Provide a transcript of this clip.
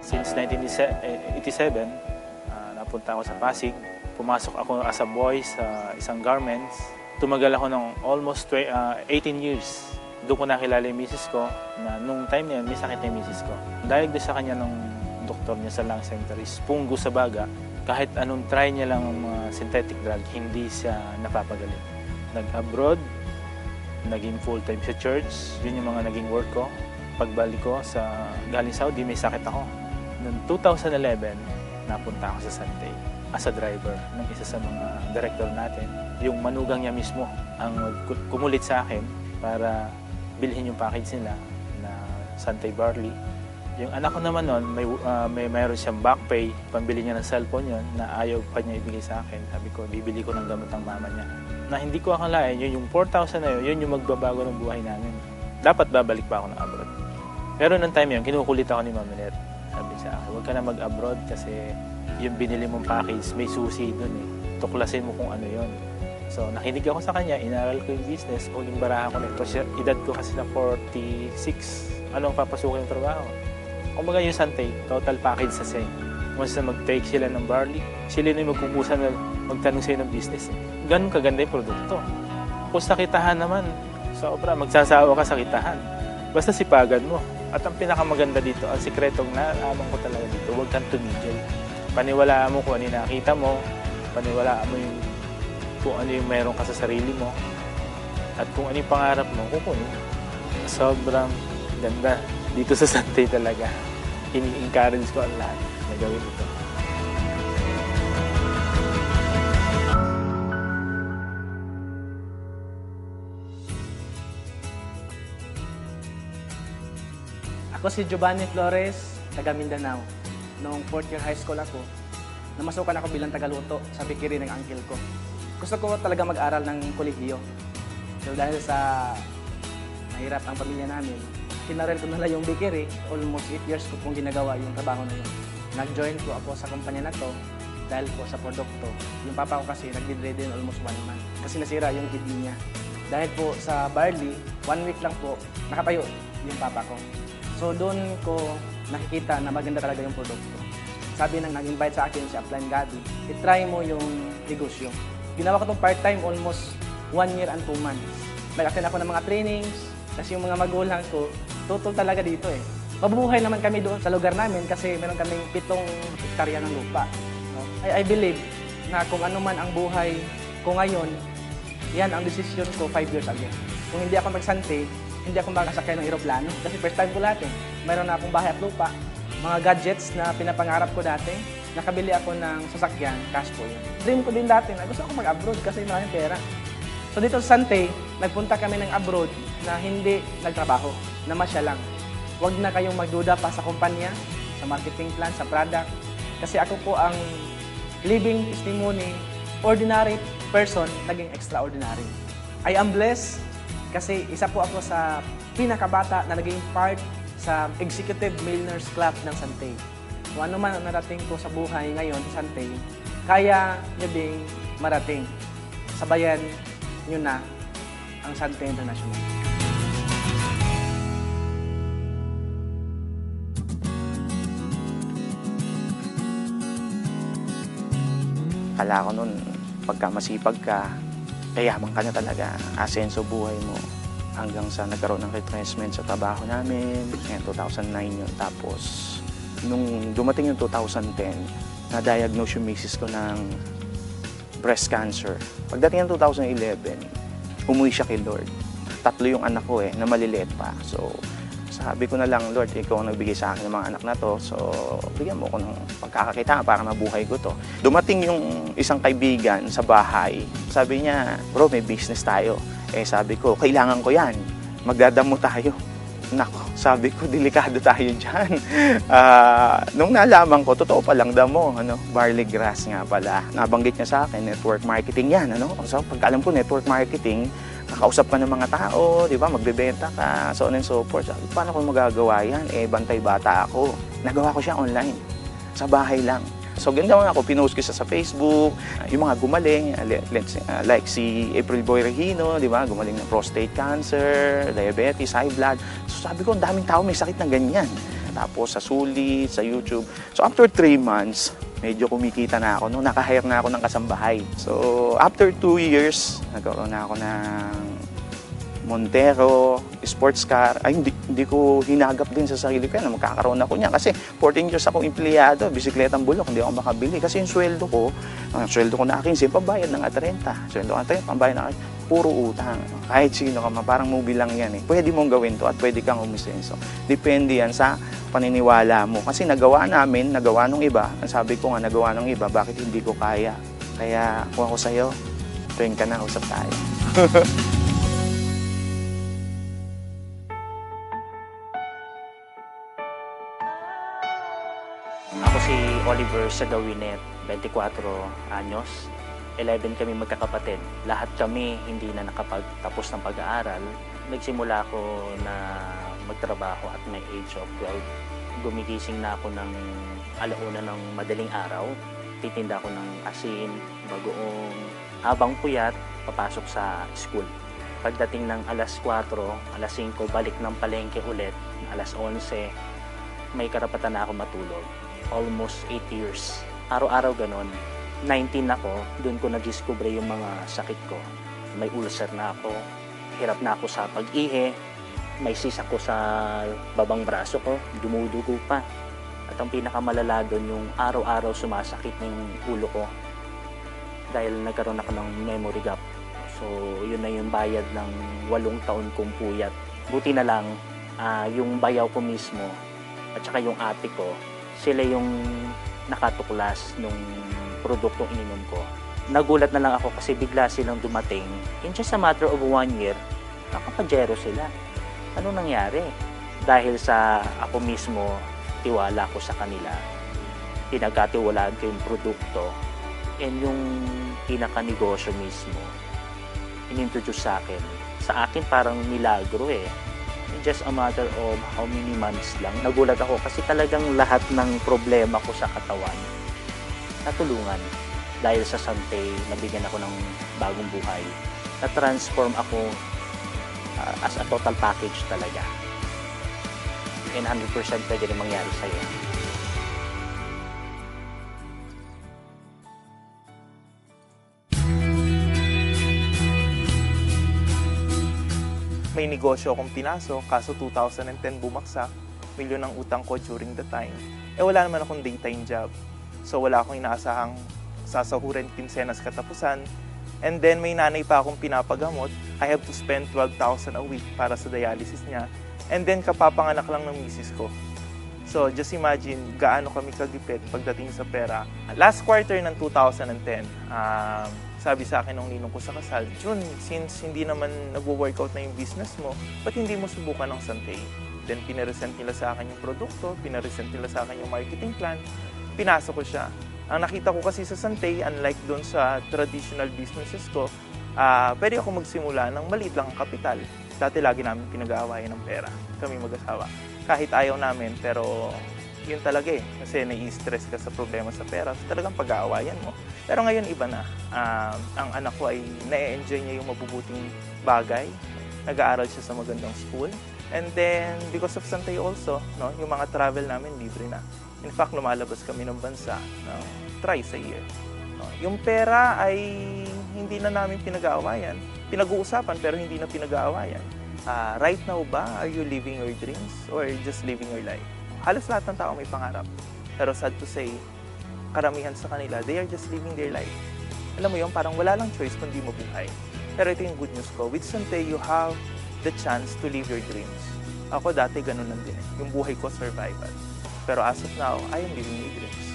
Since 1987, napunta ako sa Pasig. Pumasok ako as a boy sa isang garments. Tumagal ako ng almost 18 years. Doon ko nakilala yung misis ko na nung time na yun, may sakit na yung misis ko. Diagnose sa kanya ng doktor niya sa lung center is pungo sa baga. Kahit anong try niya lang ng mga synthetic drug, hindi siya napapagaling. Nag-abroad, naging full-time sa church. Yun yung mga naging work ko. Pagbalik ko sa galing Saudi, may sakit ako. Noong 2011, napunta ako sa Santay as a driver ng isa sa mga director natin. Yung manugang niya mismo ang kumulit sa akin para bilhin yung package nila na Santay Barley. Yung anak ko naman noon, mayroon siyang back pay, pambili niya ng cellphone yon na ayaw pa niya ibigay sa akin. Sabi ko, bibili ko ng gamot ng mama niya. Na hindi ko akalain, yung 4,000 na yun yung magbabago ng buhay namin. Dapat babalik pa ako ng abroad. Pero noong time yun, kinukulit ako ni Mama Net. Sabi sa akin, huwag ka na mag-abroad kasi yung binili mong package, may susi doon eh. Tuklasin mo kung ano yon. So, nakinig ako sa kanya, inaral ko yung business, uling barahan ko nito. Edad ko kasi na 46. Anong papasukin yung trabaho? Kumbaga yung Santay, total package sa same. Once na mag-take sila ng barley, sila na yung magkukusa na magtanong sa'yo ng business. Ganun kaganda yung produkto. Kung sa kitahan naman, sobra, magsasawa ka sa kitahan. Basta sipagan mo. At ang pinakamaganda dito, ang sikretong naaman ko talaga dito, huwag kang tumigil. Paniwalaan mo kung ano yung nakita mo, paniwalaan mo yung kung ano yung meron ka sa sarili mo, at kung ano yung pangarap mo, kukunin. Sobrang ganda dito sa Santay talaga. Ini-encourage ko ang lahat na gawin ito. Ako si Giovanni Flores, taga Mindanao. Noong 4th year high school ako, namasukan ako bilang tagaluto sa bakery ng uncle ko. Gusto ko talaga mag-aral ng kolehiyo. So dahil sa mahirap ang pamilya namin, kinarel ko na lang yung bakery. Almost 8 years ko pong ginagawa yung trabaho na yun. Nag-join ko ako sa kumpanya na to dahil po sa produkto. Yung papa ko kasi nag-bedridden almost 1 month kasi nasira yung kidney niya. Dahil po sa barley, 1 week lang po, nakatayo yung papa ko. So doon ko nakikita na maganda talaga yung produkto. Sabi nang nag-invite sa akin si Upline Gabi, itry mo yung negosyo. Ginawa ko itong part-time almost 1 year and 2 months. Nag-attend ako ng mga trainings, kasi yung mga magulang ko, tutol talaga dito eh. Mabubuhay naman kami doon sa lugar namin kasi meron kaming 7 hektarya ng lupa. No? I believe na kung ano man ang buhay ko ngayon, yan ang decision ko 5 years ago. Kung hindi ako mag-Santay, hindi ako makasakay ng eroplano kasi first time ko lahat eh. Mayroon na akong bahay at lupa, mga gadgets na pinapangarap ko dati, nakabili ako ng sasakyan, cash po yun. Dream ko din dati na gusto ko mag-abroad kasi maraming pera. So dito sa Santay, nagpunta kami ng abroad na hindi nagtrabaho, na masya lang. Huwag na kayong magduda pa sa kumpanya, sa marketing plan, sa product. Kasi ako po ang living testimony, ordinary person, naging extraordinary. I am blessed kasi isa po ako sa pinakabata na naging part sa Executive Millionaires Club ng Santay. Kung ano man ang narating ko sa buhay ngayon sa Santay, kaya nyo ding marating. Sabayan nyo na ang Santay International. Kala ko nun, pagka masipag ka, kayaman ka na talaga, asenso buhay mo. Hanggang sa nagkaroon ng retrenchment sa trabaho namin, ngayon 2009 yun. Tapos, nung dumating yung 2010, na-diagnose yung misis ko ng breast cancer. Pagdating ng 2011, umuwi siya kay Lord. 3 yung anak ko na maliliit pa. So, sabi ko na lang, Lord, ikaw ang nagbigay sa akin ng mga anak na to. So, bigyan mo ko ng pagkakakitaan para mabuhay ko to. Dumating yung isang kaibigan sa bahay. Sabi niya, bro, may business tayo. Sabi ko, kailangan ko yan. Magdadamo tayo. Nako, sabi ko, delikado tayo dyan. Nung nalaman ko, totoo palang damo. Barley grass nga pala. Nabanggit niya sa akin, network marketing yan. So, pagkaalam ko, network marketing, kakausap ka ng mga tao, di ba? Magbebenta ka, so on and so forth. Sabi, paano ko magagawa yan? Bantay bata ako. Nagawa ko siya online. Sa bahay lang. So, ganda ako, pinost ko siya sa Facebook, yung mga gumaling, like si April Boy Regino, di ba? Gumaling ng prostate cancer, diabetes, high blood. So, sabi ko, ang daming tao may sakit ng ganyan. tapos sa sulit, sa YouTube. So after 3 months, medyo kumikita na ako. Naka-hire na ako ng kasambahay. So after 2 years, nagkaroon na ako ng Montero, sports car. Ay, hindi ko hinagap din sa sarili ko yan. Magkakaroon ako niyan. Kasi 14 years akong empleyado, bisikletang bulok, hindi ako makabili. Kasi yung sweldo ko na 15, pambayad ng 30. Sweldo ko na 30, pambayad ng puro utang. Kahit sino ka, parang movie lang yan eh. Pwede mong gawin to at pwede kang umisenso. Depende yan sa paniniwala mo. Kasi nagawa namin, nagawa nung iba. Ang sabi ko nga, nagawa nung iba, bakit hindi ko kaya? Kaya kung ako sa'yo, tuwing ka na, usap tayo. Ako si Oliver Sagawinet, 24 anyos. 11 kami magkakapatid. Lahat kami hindi na nakapagtapos ng pag-aaral. Nagsimula ako na magtrabaho at my age of 12. Gumigising na ako ng alauna ng madaling araw. Titinda ako ng asin, bagoong, habang puyat, papasok sa school. Pagdating ng alas 4, alas 5, balik ng palengke ulit. Alas 11, may karapatan na ako matulog. Almost 8 years. Araw-araw ganon. 19 ako, doon ko na-discover yung mga sakit ko. May ulcer na ako, hirap na ako sa pag-ihi, may sis ako sa babang braso ko, dumudugo pa. At ang pinakamalala doon yung araw-araw sumasakit ng ulo ko dahil nagkaroon ako ng memory gap. So yun na yung bayad ng 8 taon kong puyat. Buti na lang, yung bayaw ko mismo at saka yung ate ko, sila yung nakatuklas nung produktong ininom ko. Nagulat na lang ako kasi bigla silang dumating. In just a matter of 1 year, nakapajero sila. Ano nangyari? Dahil sa ako mismo, tiwala ko sa kanila. Pinagkatiwalaan ko yung produkto. And yung pinaka-negosyo mismo, inintroduce sa akin. Sa akin parang milagro eh. In just a matter of how many months lang. Nagulat ako kasi talagang lahat ng problema ko sa katawan natulungan. Dahil sa Sante, nabigyan ako ng bagong buhay. Na-transform ako as a total package talaga. And 100% pwede rin mangyari sa'yo. May negosyo akong pinasok, kaso 2010 bumaksak, milyon ang utang ko during the time. Wala naman akong daytime job. So wala akong inaasahang sasahurin kinsenas katapusan. And then may nanay pa akong pinapagamot. I have to spend 12,000 a week para sa dialysis niya. And then kapapanganak lang ng misis ko. So just imagine gaano kami kagipit pagdating sa pera. Last quarter ng 2010, sabi sa akin ng ninong ko sa kasal, Jun, since hindi naman nagwo-workout na yung business mo, ba't hindi mo subukan ng Sante? Then pinaresent nila sa akin yung produkto, pinaresent nila sa akin yung marketing plan, pinasok ko siya. Ang nakita ko kasi sa Sante, unlike doon sa traditional businesses ko, pwede ako magsimula ng maliit lang ang kapital. Dati lagi namin pinag-aawayan ng pera, kami mag-asawa. Kahit ayaw namin, pero yun talaga eh. Kasi nai-stress ka sa problema sa pera, so talagang pag-aawayan mo. Pero ngayon iba na. Ang anak ko ay na-enjoy niya yung mabubuting bagay. Nag-aaral siya sa magandang school. And then, because of Sante also, no, yung mga travel namin libre na. In fact, lumalabas kami ng bansa thrice a year. No, yung pera ay hindi na namin pinag-aawayan. Pinag-uusapan pero hindi na pinag-aawayan. Right now ba, are you living your dreams or just living your life? Halos lahat ng tao may pangarap. Pero sad to say, karamihan sa kanila, they are just living their life. Alam mo yun, parang wala lang choice kundi mabuhay. Pero ito yung good news ko. With Sante, you have the chance to live your dreams. Ako dati ganun lang din eh. Yung buhay ko, survival. Pero as of now, I am living my dreams.